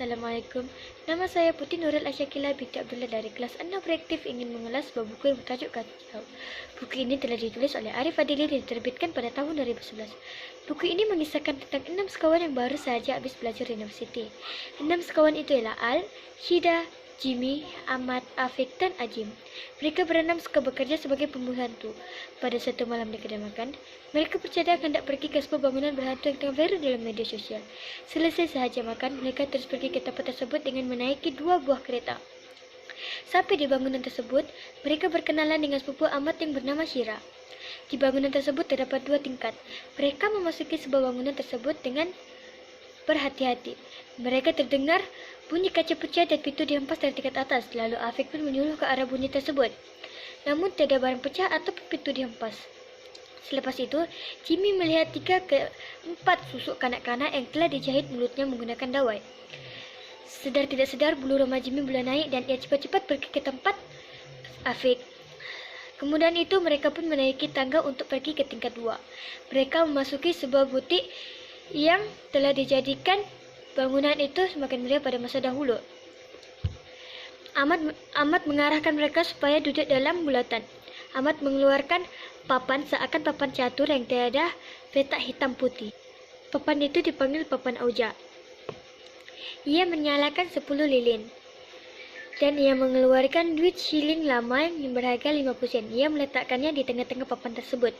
Assalamualaikum. Nama saya Putri Nurul Asyakila binti Abdullah dari kelas 6 reaktif ingin mengulas sebuah buku yang bertajuk Kacau. Buku ini telah ditulis oleh Arif Adili dan diterbitkan pada tahun 2011. Buku ini mengisahkan tentang 6 sekawan yang baru saja habis belajar di universiti. 6 sekawan itu ialah Al, Shida, Jimmy, Ahmad, Afiq, dan Ajim. Mereka berenam suka bekerja sebagai pemburu hantu. Pada suatu malam di kedai makan, mereka bercadang hendak pergi ke sebuah bangunan berhantu yang tengah viral dalam media sosial. Selesai sahaja makan, mereka terus pergi ke tempat tersebut dengan menaiki 2 buah kereta. Sampai di bangunan tersebut, mereka berkenalan dengan sepupu Ahmad yang bernama Syira. Di bangunan tersebut terdapat 2 tingkat. Mereka memasuki sebuah bangunan tersebut dengan berhati-hati. Mereka terdengar bunyi kaca pecah dan pintu dihempas dari tingkat atas. Lalu Afiq pun menyuruh ke arah bunyi tersebut. Namun tiada barang pecah atau pintu dihempas. Selepas itu, Jimmy melihat 3 ke 4 susuk kanak-kanak yang telah dijahit mulutnya menggunakan dawai. Sedar tidak sedar, bulu roma Jimmy mula naik dan ia cepat-cepat pergi ke tempat Afiq. Kemudian itu mereka pun menaiki tangga untuk pergi ke tingkat 2. Mereka memasuki sebuah butik yang telah dijadikan bangunan itu semakin meriah pada masa dahulu. Ahmad mengarahkan mereka supaya duduk dalam bulatan. Ahmad mengeluarkan papan seakan papan catur yang tiada petak hitam putih. Papan itu dipanggil papan auja. Ia menyalakan 10 lilin. Dan ia mengeluarkan duit shilling lama yang berharga 50 sen. Ia meletakkannya di tengah-tengah papan tersebut.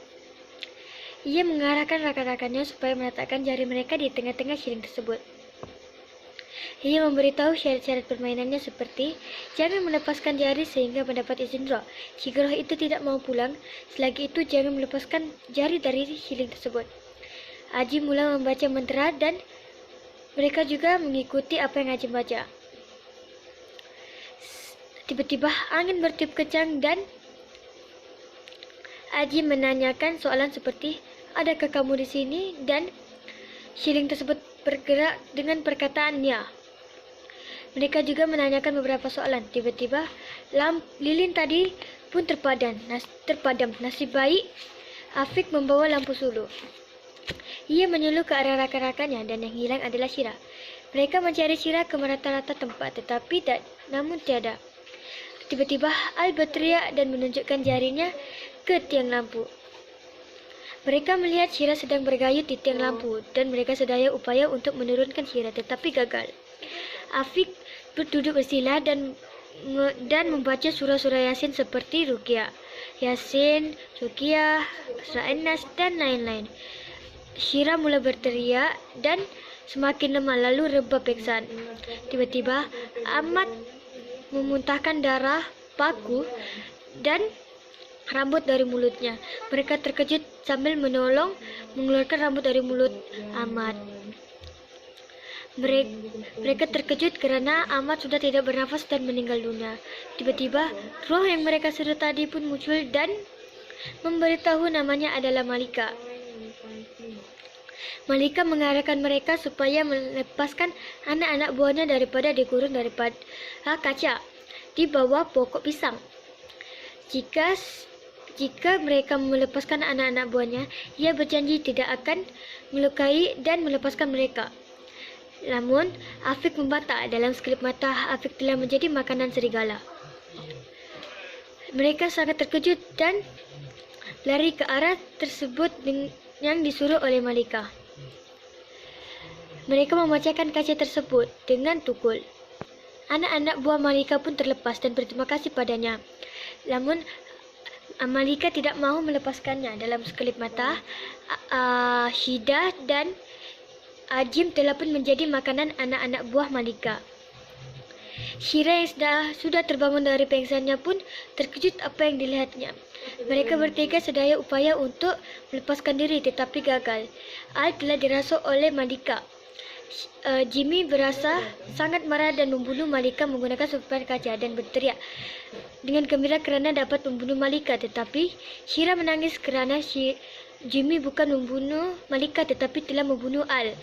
Ia mengarahkan rakan-rakannya supaya meletakkan jari mereka di tengah-tengah shilling tersebut. Ia memberitahu syarat-syarat permainannya seperti jangan melepaskan jari sehingga mendapat izin roh. Jika roh itu tidak mau pulang, selagi itu jangan melepaskan jari dari shilling tersebut. Ajim mula membaca mantra dan mereka juga mengikuti apa yang Ajim baca. Tiba-tiba angin bertiup kencang dan Ajim menanyakan soalan seperti, adakah kamu di sini? Dan shilling tersebut bergerak dengan perkataan ya. Mereka juga menanyakan beberapa soalan. Tiba-tiba lilin tadi pun terpadam. Nasib baik Afiq membawa lampu suluh. Ia menyuluh ke arah rakan-rakannya dan yang hilang adalah Syira. Mereka mencari Syira ke merata-rata tempat tetapi namun tiada. Tiba-tiba Al berteriak dan menunjukkan jarinya ke tiang lampu. Mereka melihat Syira sedang bergayut di tiang lampu dan mereka sedaya upaya untuk menurunkan Syira tetapi gagal. Afiq duduk bersila dan membaca surah-surah Yasin seperti Ruqyah, Yasin, Ruqyah, Surah An-Nas dan lain-lain. Syira mula berteriak dan semakin lemah lalu rebah pingsan. Tiba-tiba Ahmad memuntahkan darah, paku dan rambut dari mulutnya. Mereka terkejut sambil menolong mengeluarkan rambut dari mulut Ahmad. Mereka terkejut karena Ahmad sudah tidak bernafas dan meninggal dunia. Tiba-tiba roh yang mereka seru tadi pun muncul dan memberitahu namanya adalah Malika. Malika mengarahkan mereka supaya melepaskan anak-anak buahnya daripada dikurung daripada kaca di bawah pokok pisang. Jika mereka melepaskan anak-anak buahnya, ia berjanji tidak akan melukai dan melepaskan mereka. Namun, Afiq membantah. Dalam sekelip mata, Afiq telah menjadi makanan serigala. Mereka sangat terkejut dan lari ke arah tersebut yang disuruh oleh Malika. Mereka memecahkan kaca tersebut dengan tukul. Anak-anak buah Malika pun terlepas dan berterima kasih padanya. Namun, Malika tidak mahu melepaskannya. Dalam sekelip mata, Syida dan Ajim telah pun menjadi makanan anak-anak buah Malika. Syira yang sudah terbangun dari pingsannya pun terkejut apa yang dilihatnya. Mereka bertiga sedaya upaya untuk melepaskan diri tetapi gagal. Al telah dirasuk oleh Malika. Jimmy berasa sangat marah dan membunuh Malika menggunakan sepapan kaca dan berteriak dengan gembira kerana dapat membunuh Malika, tetapi Syira menangis kerana Jimmy bukan membunuh Malika tetapi telah membunuh Al.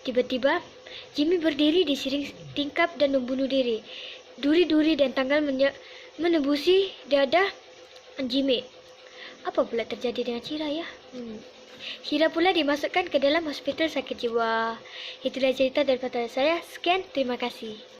Tiba-tiba Jimmy berdiri di siring tingkap dan membunuh diri. Duri-duri dan tanggal menembusi dada Jimmy. Apa pula terjadi dengan Syira ya? Hira pula dimasukkan ke dalam hospital sakit jiwa. Itulah cerita daripada saya. Sekian, terima kasih.